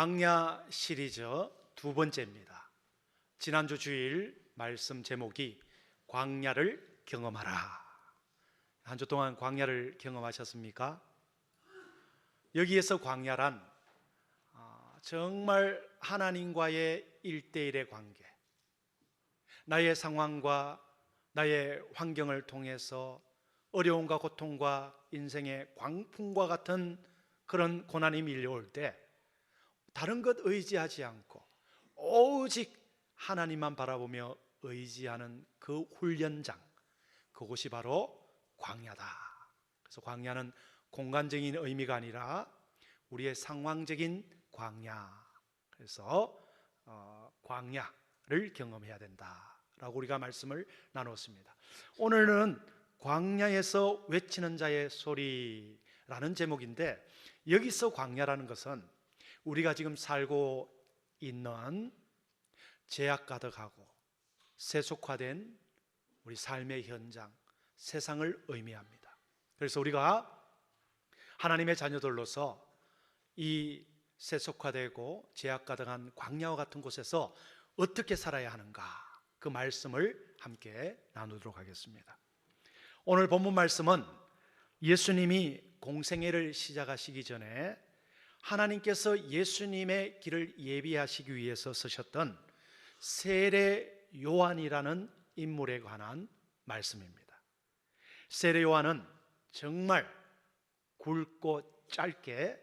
광야 시리즈 두 번째입니다. 지난주 주일 말씀 제목이 광야를 경험하라. 한 주 동안 광야를 경험하셨습니까? 여기에서 광야란 정말 하나님과의 1대1의 관계, 나의 상황과 나의 환경을 통해서 어려움과 고통과 인생의 광풍과 같은 그런 고난이 밀려올 때 다른 것 의지하지 않고 오직 하나님만 바라보며 의지하는 그 훈련장, 그곳이 바로 광야다. 그래서 광야는 공간적인 의미가 아니라 우리의 상황적인 광야. 그래서 광야를 경험해야 된다라고 우리가 말씀을 나눴습니다. 오늘은 광야에서 외치는 자의 소리라는 제목인데, 여기서 광야라는 것은 우리가 지금 살고 있는 죄악 가득하고 세속화된 우리 삶의 현장, 세상을 의미합니다. 그래서 우리가 하나님의 자녀들로서 이 세속화되고 죄악 가득한 광야와 같은 곳에서 어떻게 살아야 하는가, 그 말씀을 함께 나누도록 하겠습니다. 오늘 본문 말씀은 예수님이 공생애를 시작하시기 전에 하나님께서 예수님의 길을 예비하시기 위해서 쓰셨던 세례 요한이라는 인물에 관한 말씀입니다. 세례 요한은 정말 굵고 짧게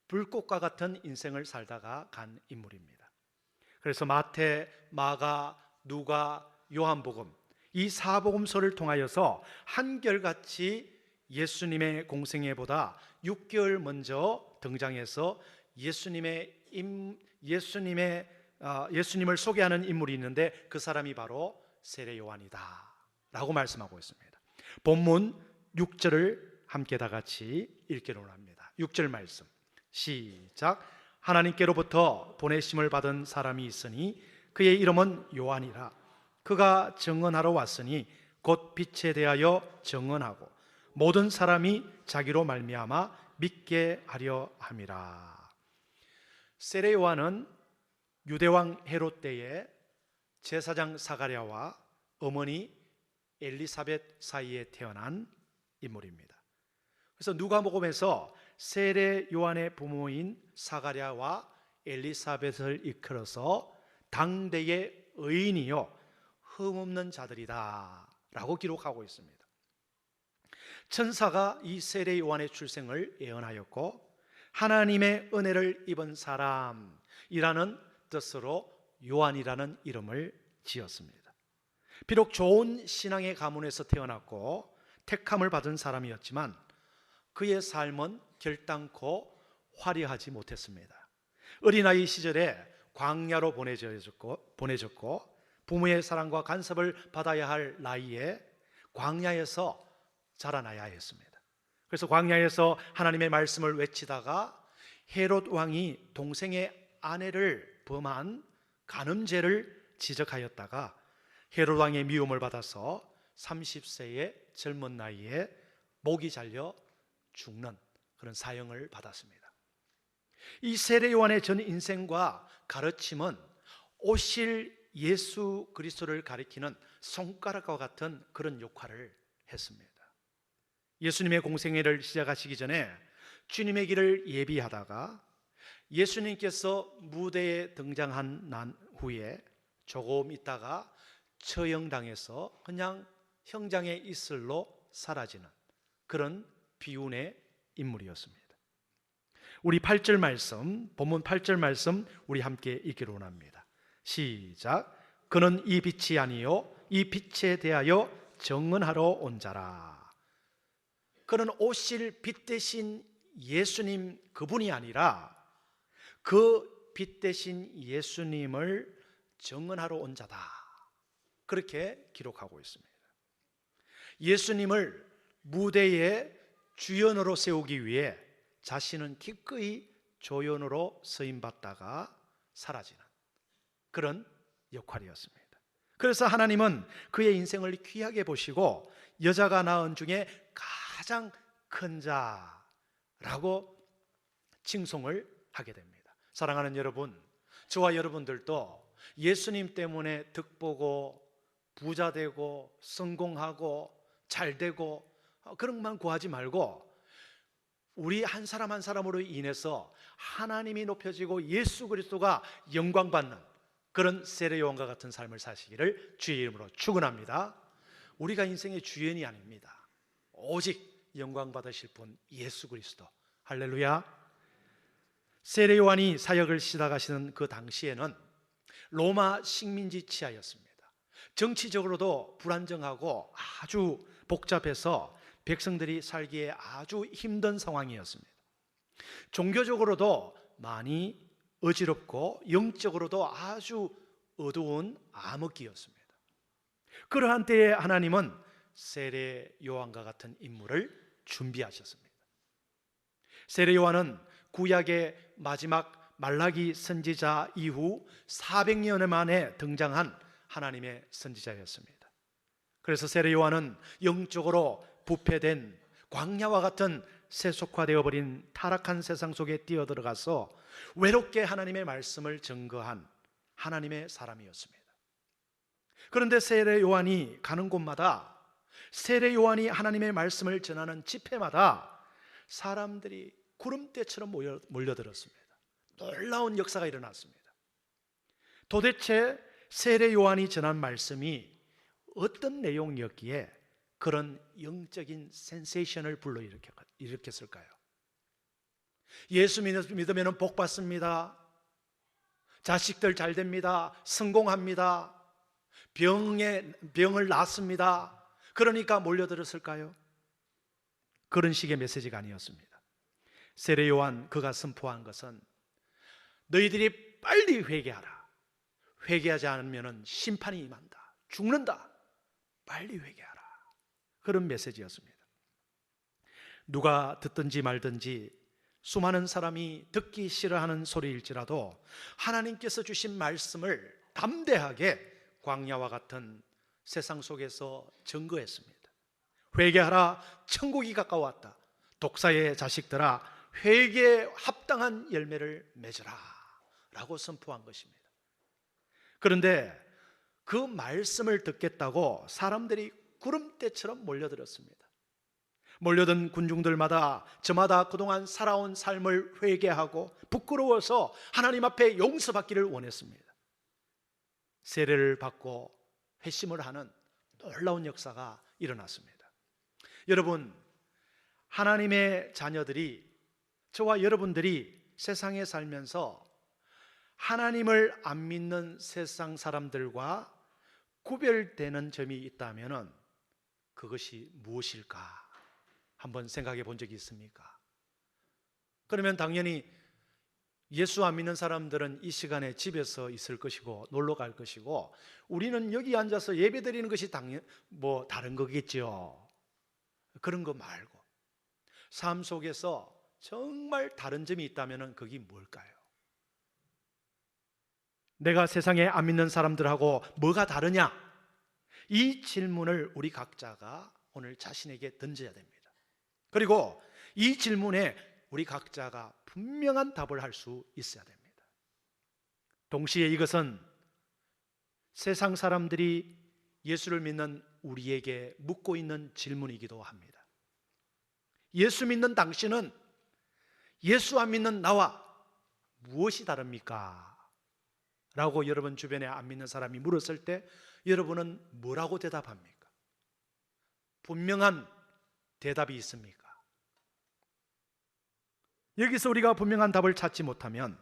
불꽃과 같은 인생을 살다가 간 인물입니다. 그래서 마태, 마가, 누가, 요한복음, 이 사복음서를 통하여서 한결같이 예수님의 공생애보다 6개월 먼저 등장해서 예수님을 소개하는 인물이 있는데, 그 사람이 바로 세례 요한이다 라고 말씀하고 있습니다. 본문 6절을 함께 다 같이 읽기로 합니다. 6절 말씀 시작. 하나님께로부터 보내심을 받은 사람이 있으니 그의 이름은 요한이라. 그가 증언하러 왔으니 곧 빛에 대하여 증언하고 모든 사람이 자기로 말미암아 믿게 하려 함이라. 세례 요한은 유대왕 헤롯 때에 제사장 사가랴와 어머니 엘리사벳 사이에 태어난 인물입니다. 그래서 누가복음에서 세례 요한의 부모인 사가랴와 엘리사벳을 이끌어서 당대의 의인이요 흠없는 자들이다 라고 기록하고 있습니다. 천사가 이 세례 요한의 출생을 예언하였고, 하나님의 은혜를 입은 사람이라는 뜻으로 요한이라는 이름을 지었습니다. 비록 좋은 신앙의 가문에서 태어났고 택함을 받은 사람이었지만 그의 삶은 결단코 화려하지 못했습니다. 어린아이 시절에 광야로 보내졌고 부모의 사랑과 간섭을 받아야 할 나이에 광야에서 자라나야 했습니다. 그래서 광야에서 하나님의 말씀을 외치다가 헤롯 왕이 동생의 아내를 범한 간음죄를 지적하였다가 헤롯 왕의 미움을 받아서 30세의 젊은 나이에 목이 잘려 죽는 그런 사형을 받았습니다. 이 세례 요한의 전 인생과 가르침은 오실 예수 그리스도를 가리키는 손가락과 같은 그런 역할을 했습니다. 예수님의 공생애를 시작하시기 전에 주님의 길을 예비하다가 예수님께서 무대에 등장한 난 후에 조금 있다가 처형당해서 그냥 형장의 이슬로 사라지는 그런 비운의 인물이었습니다. 우리 8절 말씀, 본문 8절 말씀 우리 함께 읽기로 원합니다. 시작. 그는 이 빛이 아니요 이 빛에 대하여 증언하러 온 자라. 그는 오실 빛 대신 예수님, 그분이 아니라 그 빛 대신 예수님을 증언하러 온 자다, 그렇게 기록하고 있습니다. 예수님을 무대의 주연으로 세우기 위해 자신은 기꺼이 조연으로 쓰임받다가 사라지는 그런 역할이었습니다. 그래서 하나님은 그의 인생을 귀하게 보시고 여자가 낳은 중에 가장 큰 자라고 칭송을 하게 됩니다. 사랑하는 여러분, 저와 여러분들도 예수님 때문에 득보고 부자 되고 성공하고 잘 되고 그런 것만 구하지 말고 우리 한 사람 한 사람으로 인해서 하나님이 높여지고 예수 그리스도가 영광받는 그런 세례 요한과 같은 삶을 사시기를 주의 이름으로 축원합니다. 우리가 인생의 주연이 아닙니다. 오직 영광 받으실 분 예수 그리스도. 할렐루야. 세례 요한이 사역을 시작하시는 그 당시에는 로마 식민지 치하였습니다. 정치적으로도 불안정하고 아주 복잡해서 백성들이 살기에 아주 힘든 상황이었습니다. 종교적으로도 많이 어지럽고 영적으로도 아주 어두운 암흑기였습니다. 그러한 때에 하나님은 세례 요한과 같은 인물을 준비하셨습니다. 세례 요한은 구약의 마지막 말라기 선지자 이후 400년 만에 등장한 하나님의 선지자였습니다. 그래서 세례 요한은 영적으로 부패된 광야와 같은 세속화되어 버린 타락한 세상 속에 뛰어들어가서 외롭게 하나님의 말씀을 증거한 하나님의 사람이었습니다. 그런데 세례 요한이 가는 곳마다, 세례 요한이 하나님의 말씀을 전하는 집회마다 사람들이 구름대처럼 몰려들었습니다. 놀라운 역사가 일어났습니다. 도대체 세례 요한이 전한 말씀이 어떤 내용이었기에 그런 영적인 센세이션을 불러일으켰을까요? 예수 믿으면 복 받습니다. 자식들 잘 됩니다. 성공합니다. 병을 낫습니다. 그러니까 몰려들었을까요? 그런 식의 메시지가 아니었습니다. 세례 요한 그가 선포한 것은 너희들이 빨리 회개하라. 회개하지 않으면 심판이 임한다. 죽는다. 빨리 회개하라. 그런 메시지였습니다. 누가 듣든지 말든지 수많은 사람이 듣기 싫어하는 소리일지라도 하나님께서 주신 말씀을 담대하게 광야와 같은 세상 속에서 증거했습니다. 회개하라. 천국이 가까웠다. 독사의 자식들아, 회개에 합당한 열매를 맺으라 라고 선포한 것입니다. 그런데 그 말씀을 듣겠다고 사람들이 구름대처럼 몰려들었습니다. 몰려든 군중들마다 저마다 그동안 살아온 삶을 회개하고 부끄러워서 하나님 앞에 용서받기를 원했습니다. 세례를 받고 회심을 하는 놀라운 역사가 일어났습니다. 여러분, 하나님의 자녀들이, 저와 여러분들이 세상에 살면서 하나님을 안 믿는 세상 사람들과 구별되는 점이 있다면 그것이 무엇일까? 한번 생각해 본 적이 있습니까? 그러면 당연히 예수 안 믿는 사람들은 이 시간에 집에서 있을 것이고 놀러 갈 것이고, 우리는 여기 앉아서 예배 드리는 것이 다른 거겠죠. 그런 거 말고 삶 속에서 정말 다른 점이 있다면 그게 뭘까요? 내가 세상에 안 믿는 사람들하고 뭐가 다르냐? 이 질문을 우리 각자가 오늘 자신에게 던져야 됩니다. 그리고 이 질문에 우리 각자가 분명한 답을 할 수 있어야 됩니다. 동시에 이것은 세상 사람들이 예수를 믿는 우리에게 묻고 있는 질문이기도 합니다. 예수 믿는 당신은 예수 안 믿는 나와 무엇이 다릅니까? 라고 여러분 주변에 안 믿는 사람이 물었을 때 여러분은 뭐라고 대답합니까? 분명한 대답이 있습니까? 여기서 우리가 분명한 답을 찾지 못하면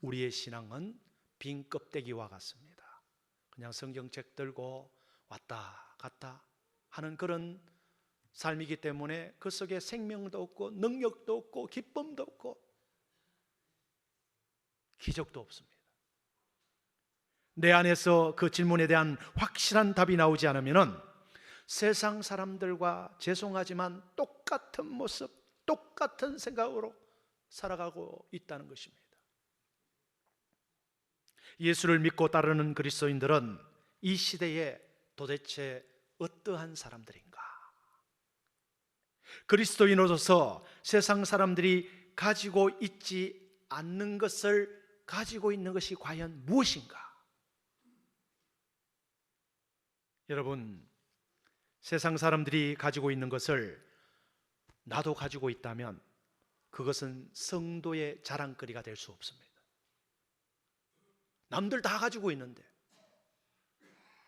우리의 신앙은 빈 껍데기와 같습니다. 그냥 성경책 들고 왔다 갔다 하는 그런 삶이기 때문에 그 속에 생명도 없고 능력도 없고 기쁨도 없고 기적도 없습니다. 내 안에서 그 질문에 대한 확실한 답이 나오지 않으면 세상 사람들과 죄송하지만 똑같은 모습, 똑같은 생각으로 살아가고 있다는 것입니다. 예수를 믿고 따르는 그리스도인들은 이 시대에 도대체 어떠한 사람들인가? 그리스도인으로서 세상 사람들이 가지고 있지 않는 것을 가지고 있는 것이 과연 무엇인가? 여러분, 세상 사람들이 가지고 있는 것을 나도 가지고 있다면 그것은 성도의 자랑거리가 될 수 없습니다. 남들 다 가지고 있는데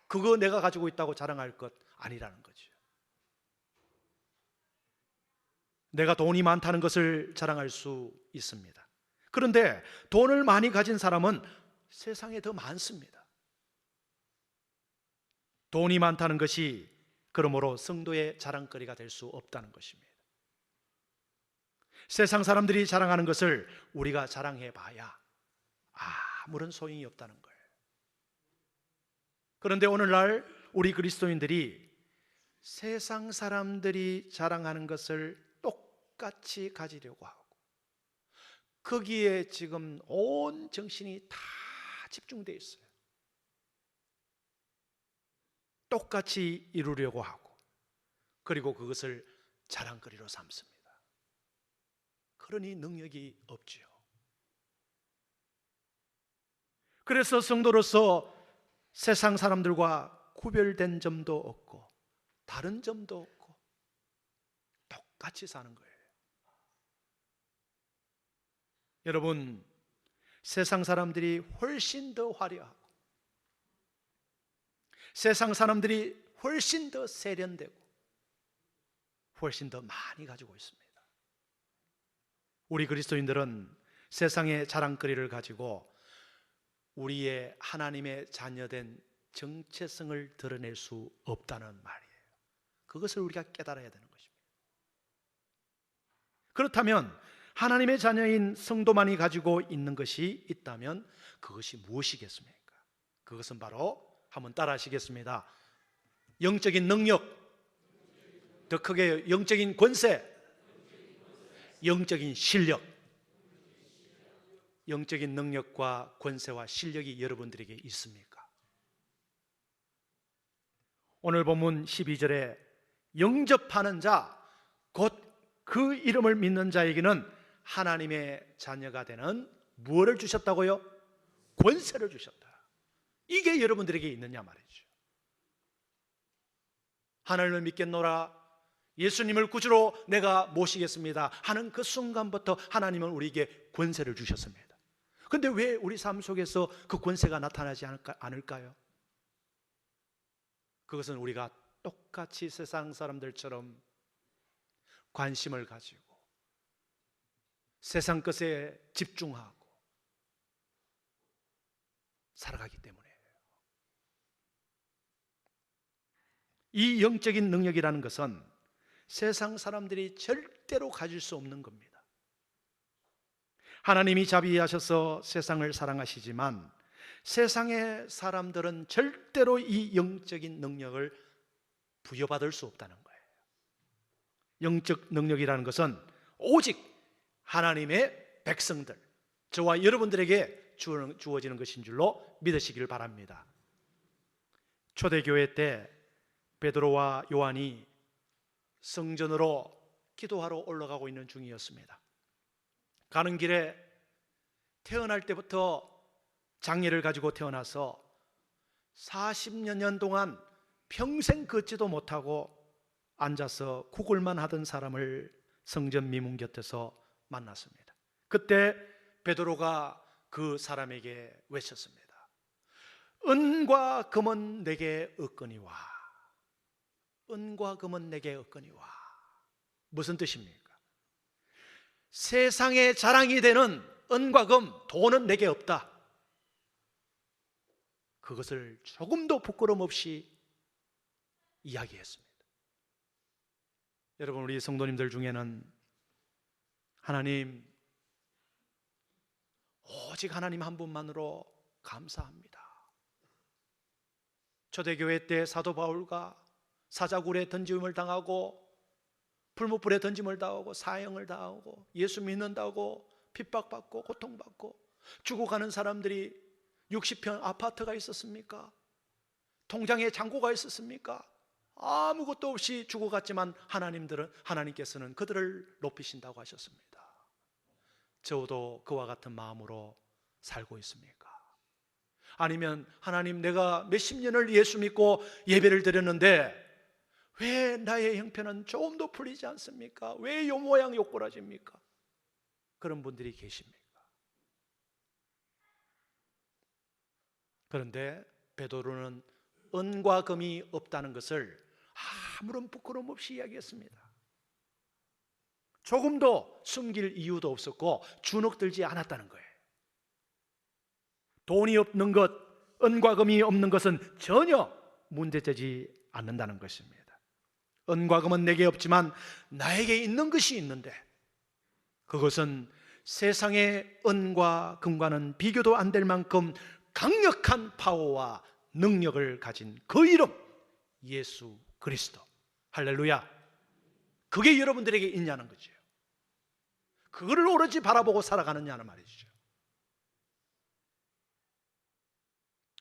그거 내가 가지고 있다고 자랑할 것 아니라는 거죠. 내가 돈이 많다는 것을 자랑할 수 있습니다. 그런데 돈을 많이 가진 사람은 세상에 더 많습니다. 돈이 많다는 것이 그러므로 성도의 자랑거리가 될 수 없다는 것입니다. 세상 사람들이 자랑하는 것을 우리가 자랑해 봐야 아무런 소용이 없다는 거예요. 그런데 오늘날 우리 그리스도인들이 세상 사람들이 자랑하는 것을 똑같이 가지려고 하고 거기에 지금 온 정신이 다 집중되어 있어요. 똑같이 이루려고 하고 그리고 그것을 자랑거리로 삼습니다. 그러니 능력이 없지요. 그래서 성도로서 세상 사람들과 구별된 점도 없고 다른 점도 없고 똑같이 사는 거예요. 여러분, 세상 사람들이 훨씬 더 화려하고 세상 사람들이 훨씬 더 세련되고 훨씬 더 많이 가지고 있습니다. 우리 그리스도인들은 세상의 자랑거리를 가지고 우리의 하나님의 자녀된 정체성을 드러낼 수 없다는 말이에요. 그것을 우리가 깨달아야 되는 것입니다. 그렇다면 하나님의 자녀인 성도만이 가지고 있는 것이 있다면 그것이 무엇이겠습니까? 그것은 바로 한번 따라 하시겠습니다. 영적인 능력, 더 크게 영적인 권세, 영적인 실력. 영적인 능력과 권세와 실력이 여러분들에게 있습니까? 오늘 본문 12절에 영접하는 자, 곧 그 이름을 믿는 자에게는 하나님의 자녀가 되는 무엇을 주셨다고요? 권세를 주셨다. 이게 여러분들에게 있느냐 말이죠. 하나님을 믿겠노라, 예수님을 구주로 내가 모시겠습니다 하는 그 순간부터 하나님은 우리에게 권세를 주셨습니다. 그런데 왜 우리 삶 속에서 그 권세가 나타나지 않을까요? 그것은 우리가 똑같이 세상 사람들처럼 관심을 가지고 세상 것에 집중하고 살아가기 때문이에요. 이 영적인 능력이라는 것은 세상 사람들이 절대로 가질 수 없는 겁니다. 하나님이 자비하셔서 세상을 사랑하시지만 세상의 사람들은 절대로 이 영적인 능력을 부여받을 수 없다는 거예요. 영적 능력이라는 것은 오직 하나님의 백성들, 저와 여러분들에게 주어지는 것인 줄로 믿으시길 바랍니다. 초대교회 때 베드로와 요한이 성전으로 기도하러 올라가고 있는 중이었습니다. 가는 길에 태어날 때부터 장애를 가지고 태어나서 40여 년 동안 평생 걷지도 못하고 앉아서 구걸만 하던 사람을 성전 미문 곁에서 만났습니다. 그때 베드로가 그 사람에게 외쳤습니다. 은과 금은 내게 없거니와. 은과 금은 내게 없거니와. 무슨 뜻입니까? 세상의 자랑이 되는 은과 금, 돈은 내게 없다. 그것을 조금도 부끄럼 없이 이야기했습니다. 여러분, 우리 성도님들 중에는 하나님, 오직 하나님 한 분만으로 감사합니다. 초대교회 때 사도 바울가 사자굴에 던짐을 당하고 불못불에 던짐을 당하고 사형을 당하고 예수 믿는다고 핍박받고 고통받고 죽어가는 사람들이 60평 아파트가 있었습니까? 통장에 잔고가 있었습니까? 아무것도 없이 죽어갔지만 하나님께서는 그들을 높이신다고 하셨습니다. 저도 그와 같은 마음으로 살고 있습니까? 아니면 하나님, 내가 몇십 년을 예수 믿고 예배를 드렸는데 왜 나의 형편은 조금도 풀리지 않습니까? 왜 요 모양 요 꼬라집니까? 그런 분들이 계십니까? 그런데 베드로는 은과 금이 없다는 것을 아무런 부끄러움 없이 이야기했습니다. 조금도 숨길 이유도 없었고 주눅들지 않았다는 거예요. 돈이 없는 것, 은과 금이 없는 것은 전혀 문제되지 않는다는 것입니다. 은과 금은 내게 없지만 나에게 있는 것이 있는데, 그것은 세상의 은과 금과는 비교도 안 될 만큼 강력한 파워와 능력을 가진 그 이름, 예수 그리스도. 할렐루야. 그게 여러분들에게 있냐는 거죠. 그거를 오로지 바라보고 살아가느냐는 말이죠.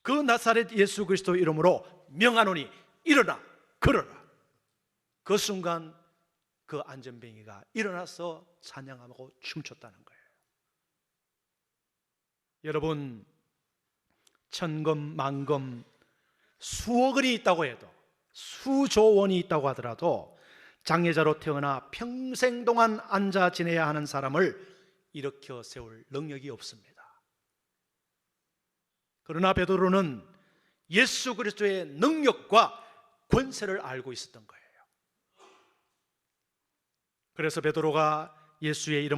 그 나사렛 예수 그리스도 이름으로 명하노니 일어나 걸어라. 그 순간 그 안전뱅이가 일어나서 찬양하고 춤췄다는 거예요. 여러분, 천금 만금 수억 원이 있다고 해도, 수조 원이 있다고 하더라도 장애자로 태어나 평생 동안 앉아 지내야 하는 사람을 일으켜 세울 능력이 없습니다. 그러나 베드로는 예수 그리스도의 능력과 권세를 알고 있었던 거예요. 그래서 베드로가 예수의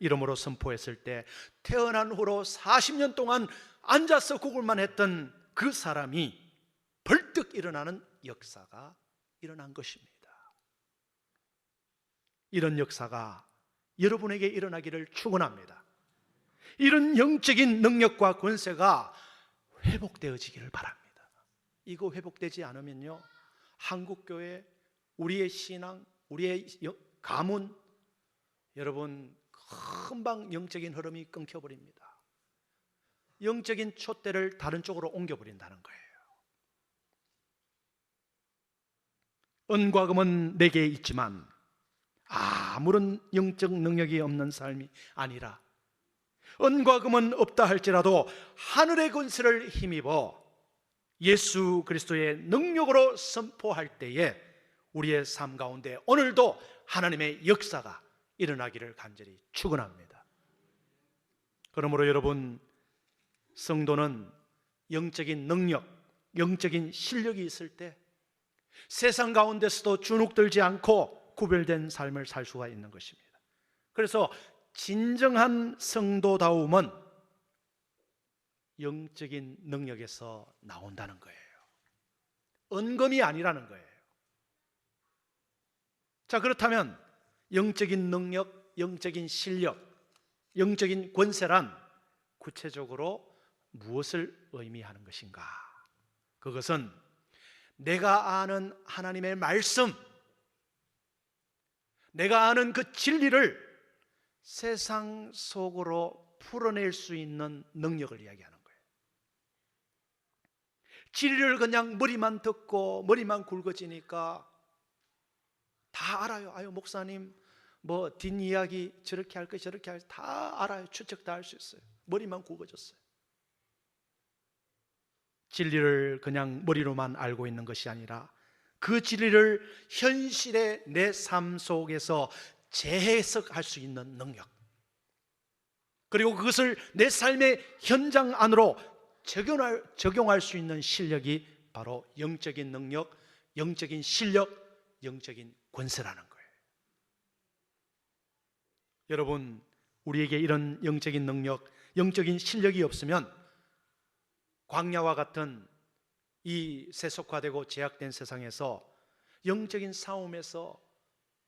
이름으로 선포했을 때 태어난 후로 40년 동안 앉아서 구걸만 했던 그 사람이 벌떡 일어나는 역사가 일어난 것입니다. 이런 역사가 여러분에게 일어나기를 축원합니다. 이런 영적인 능력과 권세가 회복되어지기를 바랍니다. 이거 회복되지 않으면요, 한국교회, 우리의 신앙, 우리의 가문, 여러분 금방 영적인 흐름이 끊겨버립니다. 영적인 촛대를 다른 쪽으로 옮겨버린다는 거예요. 은과 금은 내게 있지만 아무런 영적 능력이 없는 삶이 아니라, 은과 금은 없다 할지라도 하늘의 권세를 힘입어 예수 그리스도의 능력으로 선포할 때에 우리의 삶 가운데 오늘도 하나님의 역사가 일어나기를 간절히 축원합니다. 그러므로 여러분, 성도는 영적인 능력, 영적인 실력이 있을 때 세상 가운데서도 주눅들지 않고 구별된 삶을 살 수가 있는 것입니다. 그래서 진정한 성도다움은 영적인 능력에서 나온다는 거예요. 은금이 아니라는 거예요. 자, 그렇다면 영적인 능력, 영적인 실력, 영적인 권세란 구체적으로 무엇을 의미하는 것인가? 그것은 내가 아는 하나님의 말씀, 내가 아는 그 진리를 세상 속으로 풀어낼 수 있는 능력을 이야기하는 거예요. 진리를 그냥 머리만 듣고 머리만 굵어지니까 다 알아요. 아유, 목사님 뭐 뒷이야기 저렇게 할 거 저렇게 할 거 다 알아요. 추측 다 할 수 있어요. 머리만 굵어졌어요. 진리를 그냥 머리로만 알고 있는 것이 아니라 그 진리를 현실의 내 삶 속에서 재해석할 수 있는 능력, 그리고 그것을 내 삶의 현장 안으로 적용할 수 있는 실력이 바로 영적인 능력, 영적인 실력, 영적인 권세라는 거예요. 여러분, 우리에게 이런 영적인 능력, 영적인 실력이 없으면 광야와 같은 이 세속화되고 제약된 세상에서 영적인 싸움에서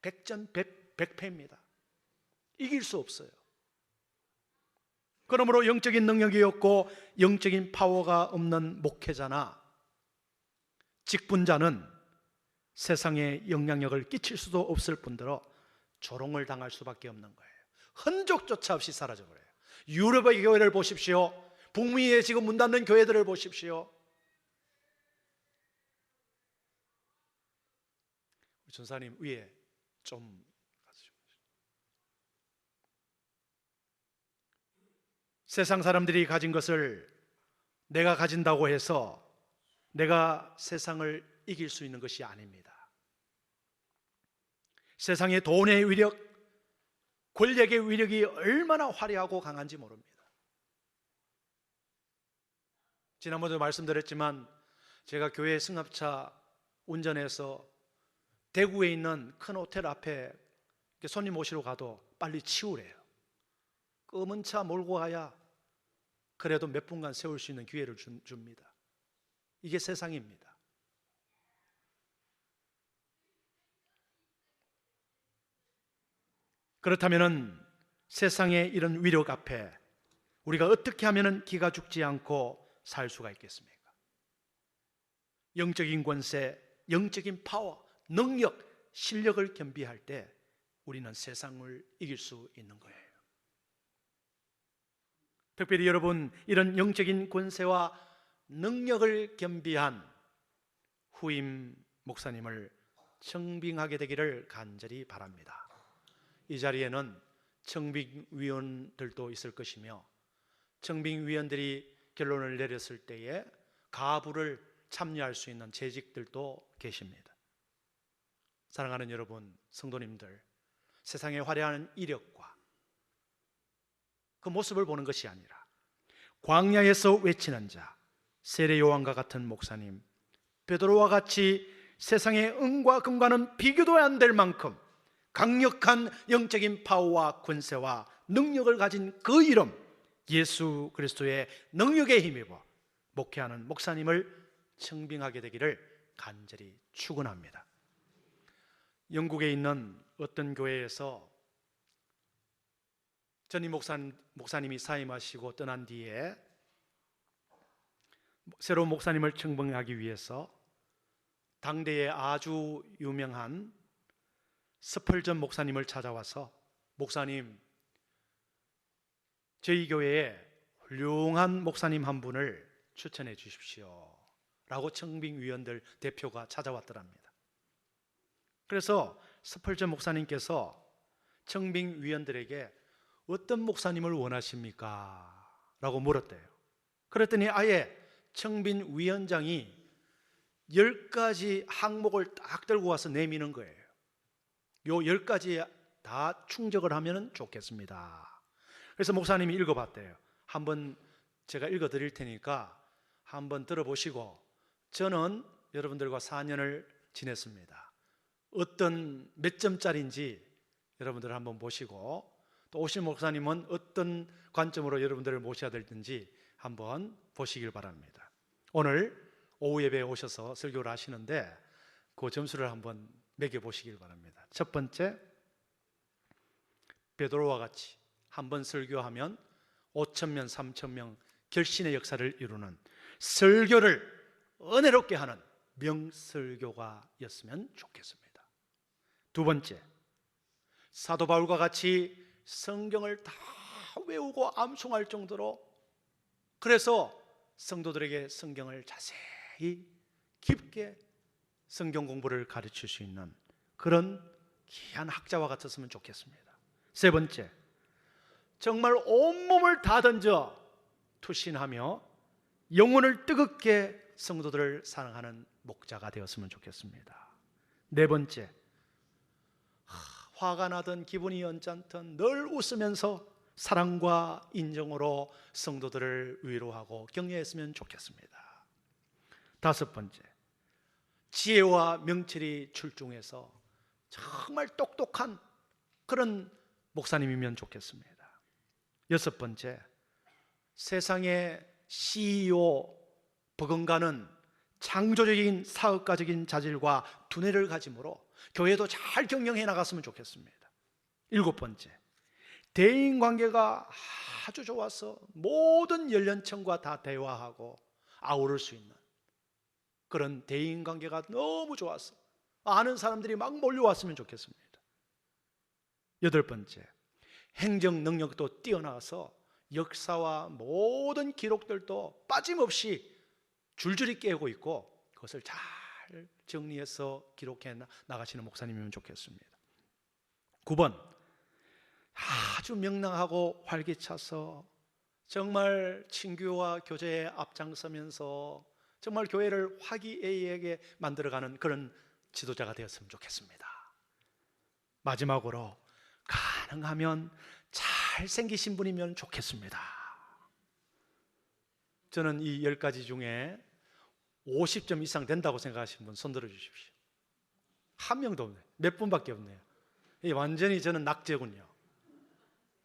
백전백패입니다. 이길 수 없어요. 그러므로 영적인 능력이 없고 영적인 파워가 없는 목회자나 직분자는 세상에 영향력을 끼칠 수도 없을 뿐더러 조롱을 당할 수밖에 없는 거예요. 흔적조차 없이 사라져버려요. 유럽의 교회를 보십시오. 북미에 지금 문 닫는 교회들을 보십시오. 전사님 위에 좀 세상 사람들이 가진 것을 내가 가진다고 해서 내가 세상을 이길 수 있는 것이 아닙니다. 세상의 돈의 위력, 권력의 위력이 얼마나 화려하고 강한지 모릅니다. 지난번에도 말씀드렸지만 제가 교회 승합차 운전해서 대구에 있는 큰 호텔 앞에 손님 모시러 가도 빨리 치우래요. 검은 차 몰고 가야 그래도 몇 분간 세울 수 있는 기회를 줍니다. 이게 세상입니다. 그렇다면 세상의 이런 위력 앞에 우리가 어떻게 하면 기가 죽지 않고 살 수가 있겠습니까? 영적인 권세, 영적인 파워, 능력, 실력을 겸비할 때 우리는 세상을 이길 수 있는 거예요. 특별히 여러분, 이런 영적인 권세와 능력을 겸비한 후임 목사님을 청빙하게 되기를 간절히 바랍니다. 이 자리에는 청빙위원들도 있을 것이며 청빙위원들이 결론을 내렸을 때에 가부를 참여할 수 있는 재직들도 계십니다. 사랑하는 여러분, 성도님들, 세상의 화려한 이력과 그 모습을 보는 것이 아니라 광야에서 외치는 자, 세례 요한과 같은 목사님, 베드로와 같이 세상의 은과 금과는 비교도 안 될 만큼 강력한 영적인 파워와 권세와 능력을 가진 그 이름, 예수 그리스도의 능력에 힘입어 목회하는 목사님을 청빙하게 되기를 간절히 축원합니다. 영국에 있는 어떤 교회에서 전임 목사님이 사임하시고 떠난 뒤에 새로운 목사님을 청빙하기 위해서 당대에 아주 유명한 스펄전 목사님을 찾아와서 목사님, 저희 교회에 훌륭한 목사님 한 분을 추천해 주십시오 라고 청빙위원들 대표가 찾아왔더랍니다. 그래서 스펄전 목사님께서 청빙위원들에게 어떤 목사님을 원하십니까? 라고 물었대요. 그랬더니 아예 청빙위원장이 10가지 항목을 딱 들고 와서 내미는 거예요. 요 10가지에 다 충족을 하면 좋겠습니다. 그래서 목사님이 읽어봤대요. 한번 제가 읽어드릴 테니까 한번 들어보시고, 저는 여러분들과 4년을 지냈습니다. 어떤 몇 점짜리인지 여러분들 한번 보시고, 또 오신 목사님은 어떤 관점으로 여러분들을 모셔야 될지 한번 보시길 바랍니다. 오늘 오후 예배에 오셔서 설교를 하시는데 그 점수를 한번 매겨보시길 바랍니다. 첫 번째, 베드로와 같이 한번 설교하면 5,000명, 3,000명 결신의 역사를 이루는 설교를 은혜롭게 하는 명설교가였으면 좋겠습니다. 두 번째, 사도 바울과 같이 성경을 다 외우고 암송할 정도로, 그래서 성도들에게 성경을 자세히 깊게 성경 공부를 가르칠 수 있는 그런 귀한 학자와 같았으면 좋겠습니다. 세 번째, 정말 온몸을 다 던져 투신하며 영혼을 뜨겁게 성도들을 사랑하는 목자가 되었으면 좋겠습니다. 네 번째, 화가 나든 기분이 언짢든 늘 웃으면서 사랑과 인정으로 성도들을 위로하고 격려했으면 좋겠습니다. 다섯 번째, 지혜와 명철이 출중해서 정말 똑똑한 그런 목사님이면 좋겠습니다. 여섯 번째, 세상의 CEO 버금가는 창조적인 사업가적인 자질과 두뇌를 가짐으로 교회도 잘 경영해 나갔으면 좋겠습니다. 일곱 번째, 대인관계가 아주 좋아서 모든 연령층과 다 대화하고 아우를 수 있는 그런 대인관계가 너무 좋아서 아는 사람들이 막 몰려왔으면 좋겠습니다. 여덟 번째, 행정 능력도 뛰어나서 역사와 모든 기록들도 빠짐없이 줄줄이 깨고 있고 그것을 잘 정리해서 기록해 나가시는 목사님이면 좋겠습니다. 9번, 아주 명랑하고 활기차서 정말 친교와 교제에 앞장서면서 정말 교회를 화기애애하게 만들어가는 그런 지도자가 되었으면 좋겠습니다. 마지막으로 가능하면 잘생기신 분이면 좋겠습니다. 저는 이 10가지 중에 50점 이상 된다고 생각하시는 분 손 들어 주십시오. 한 명도 없네요. 몇 분밖에 없네요. 완전히 저는 낙제군요.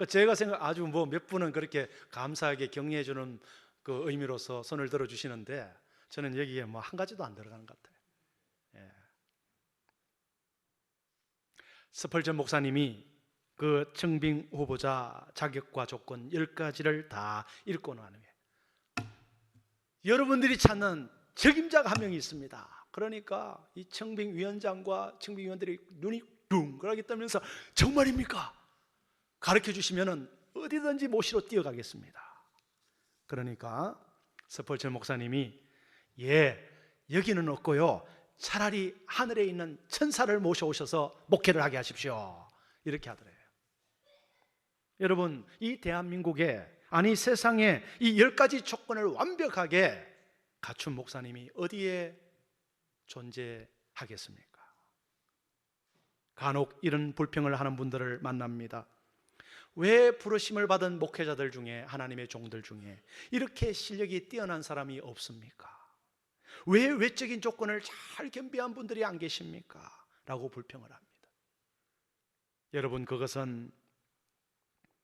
제가 생각 아주 몇 분은 그렇게 감사하게 격려해 주는 그 의미로서 손을 들어 주시는데 저는 여기에 한 가지도 안 들어가는 것 같아요. 예. 스펄전 목사님이 그 청빙 후보자 자격과 조건 10가지를 다 읽고 난 후에 여러분들이 찾는 적임자가 한 명이 있습니다. 그러니까 이 청빙위원장과 청빙위원들이 눈이 둥그렇게 뜨면서 정말입니까? 가르쳐 주시면 어디든지 모시러 뛰어가겠습니다. 그러니까 스펄전 목사님이 여기는 없고요, 차라리 하늘에 있는 천사를 모셔오셔서 목회를 하게 하십시오, 이렇게 하더래요. 여러분, 이 대한민국에, 아니 세상에 이 10가지 조건을 완벽하게 갖춘 목사님이 어디에 존재하겠습니까? 간혹 이런 불평을 하는 분들을 만납니다. 왜 부르심을 받은 목회자들 중에, 하나님의 종들 중에 이렇게 실력이 뛰어난 사람이 없습니까? 왜 외적인 조건을 잘 겸비한 분들이 안 계십니까? 라고 불평을 합니다. 여러분, 그것은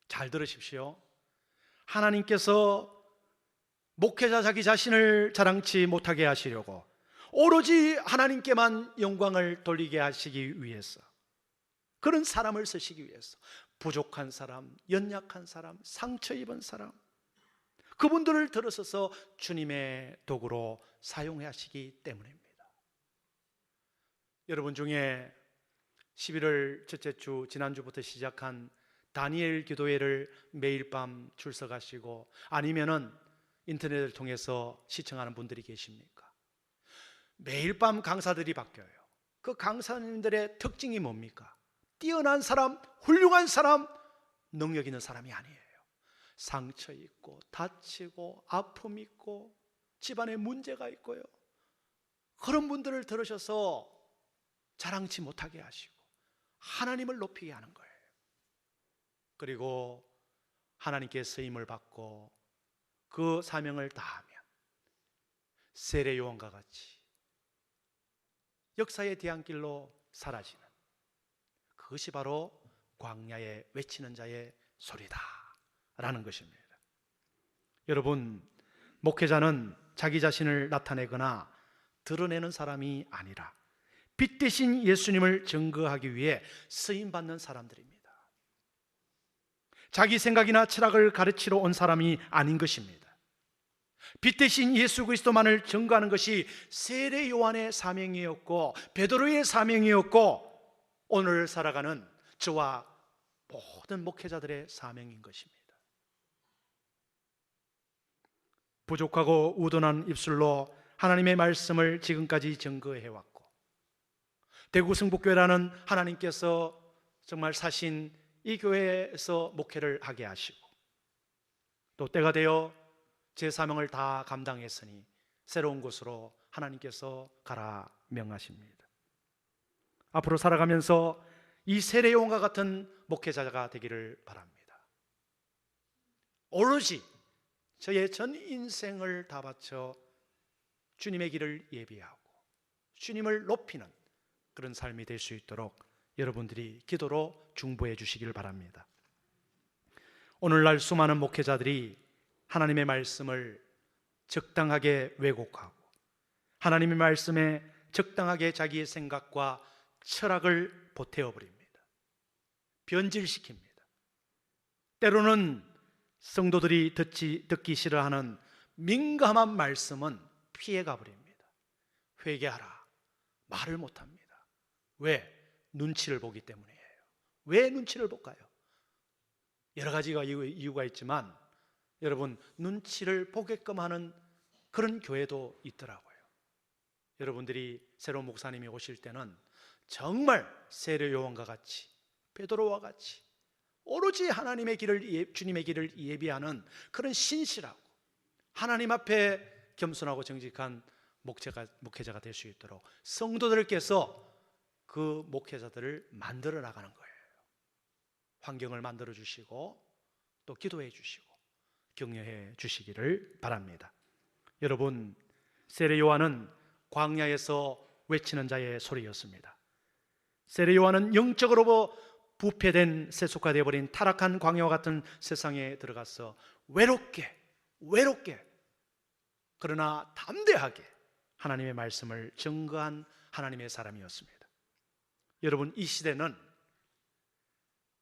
잘 들으십시오. 하나님께서 목회자 자기 자신을 자랑치 못하게 하시려고 오로지 하나님께만 영광을 돌리게 하시기 위해서, 그런 사람을 쓰시기 위해서 부족한 사람, 연약한 사람, 상처 입은 사람, 그분들을 들어서서 주님의 도구로 사용하시기 때문입니다. 여러분 중에 11월 첫째 주, 지난주부터 시작한 다니엘 기도회를 매일 밤 출석하시고 아니면은 인터넷을 통해서 시청하는 분들이 계십니까? 매일 밤 강사들이 바뀌어요. 그 강사님들의 특징이 뭡니까? 뛰어난 사람, 훌륭한 사람, 능력 있는 사람이 아니에요. 상처 있고 다치고 아픔 있고 집안에 문제가 있고요, 그런 분들을 들으셔서 자랑치 못하게 하시고 하나님을 높이게 하는 거예요. 그리고 하나님께 쓰임을 받고 그 사명을 다하면 세례 요한과 같이 역사의 뒤안길로 사라지는, 그것이 바로 광야에 외치는 자의 소리다 라는 것입니다. 여러분, 목회자는 자기 자신을 나타내거나 드러내는 사람이 아니라 빛 대신 예수님을 증거하기 위해 쓰임받는 사람들입니다. 자기 생각이나 철학을 가르치러 온 사람이 아닌 것입니다. 빛 대신 예수 그리스도만을 증거하는 것이 세례 요한의 사명이었고 베드로의 사명이었고 오늘 살아가는 저와 모든 목회자들의 사명인 것입니다. 부족하고 우둔한 입술로 하나님의 말씀을 지금까지 증거해왔고, 대구 성북교회라는 하나님께서 정말 사신 이 교회에서 목회를 하게 하시고, 또 때가 되어 제 사명을 다 감당했으니 새로운 곳으로 하나님께서 가라 명하십니다. 앞으로 살아가면서 이 세례요한과 같은 목회자가 되기를 바랍니다. 오로지 저의 전 인생을 다 바쳐 주님의 길을 예비하고 주님을 높이는 그런 삶이 될 수 있도록 여러분들이 기도로 중보해 주시길 바랍니다. 오늘날 수많은 목회자들이 하나님의 말씀을 적당하게 왜곡하고 하나님의 말씀에 적당하게 자기의 생각과 철학을 보태어버립니다. 변질시킵니다. 때로는 성도들이 듣기 싫어하는 민감한 말씀은 피해가 버립니다. 회개하라, 말을 못합니다. 왜? 눈치를 보기 때문이에요. 왜 눈치를 볼까요? 여러 가지가 이유가 있지만 여러분, 눈치를 보게끔 하는 그런 교회도 있더라고요. 여러분들이 새로운 목사님이 오실 때는 정말 세례 요한과 같이, 베드로와 같이 오로지 하나님의 길을, 주님의 길을 예비하는 그런 신실하고 하나님 앞에 겸손하고 정직한 목회자가 될 수 있도록 성도들께서 그 목회자들을 만들어 나가는 거예요. 환경을 만들어 주시고 또 기도해 주시고 격려해 주시기를 바랍니다. 여러분, 세례 요한은 광야에서 외치는 자의 소리였습니다. 세례 요한은 영적으로 부패된 세속화되어 버린 타락한 광야와 같은 세상에 들어가서 외롭게 그러나 담대하게 하나님의 말씀을 증거한 하나님의 사람이었습니다. 여러분, 이 시대는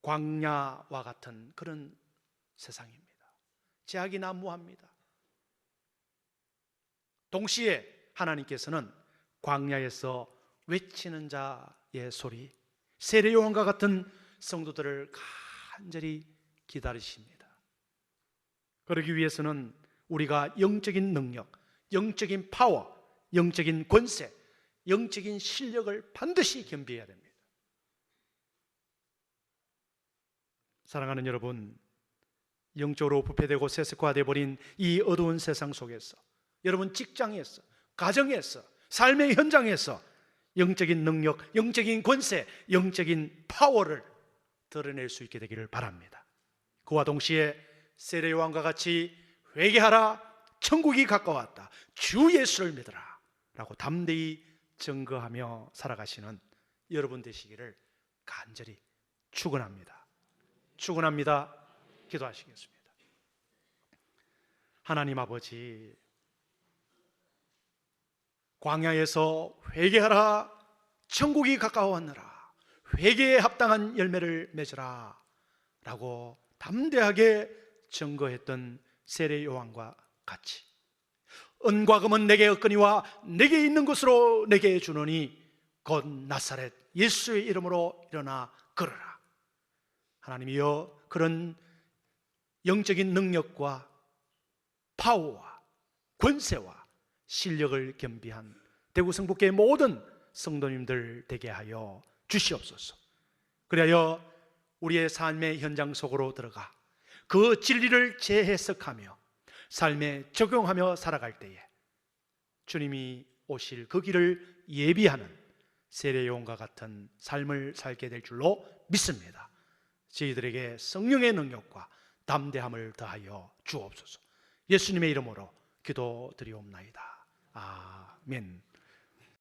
광야와 같은 그런 세상입니다. 제약이 난무합니다. 동시에 하나님께서는 광야에서 외치는 자의 소리, 세례 요한과 같은 성도들을 간절히 기다리십니다. 그러기 위해서는 우리가 영적인 능력, 영적인 파워, 영적인 권세, 영적인 실력을 반드시 겸비해야 됩니다. 사랑하는 여러분, 영적으로 부패되고 세속화되어 버린 이 어두운 세상 속에서 여러분 직장에서, 가정에서, 삶의 현장에서 영적인 능력, 영적인 권세, 영적인 파워를 드러낼 수 있게 되기를 바랍니다. 그와 동시에 세례 요한과 같이 회개하라, 천국이 가까웠다, 주 예수를 믿으라 라고 담대히 증거하며 살아가시는 여러분 되시기를 간절히 축원합니다. 기도하시겠습니다. 하나님 아버지, 광야에서 회개하라, 천국이 가까워왔느라, 회개에 합당한 열매를 맺으라 라고 담대하게 증거했던 세례 요한과 같이 은과 금은 내게 없거니와 내게 있는 것으로 내게 주노니 곧 나사렛 예수의 이름으로 일어나 걸어라. 하나님이여, 그런 영적인 능력과 파워와 권세와 실력을 겸비한 대구 성북교회 모든 성도님들 되게 하여 주시옵소서. 그리하여 우리의 삶의 현장 속으로 들어가 그 진리를 재해석하며 삶에 적용하며 살아갈 때에 주님이 오실 그 길을 예비하는 세례 요한과 같은 삶을 살게 될 줄로 믿습니다. 저희들에게 성령의 능력과 담대함을 더하여 주옵소서. 예수님의 이름으로 기도드리옵나이다. 아멘.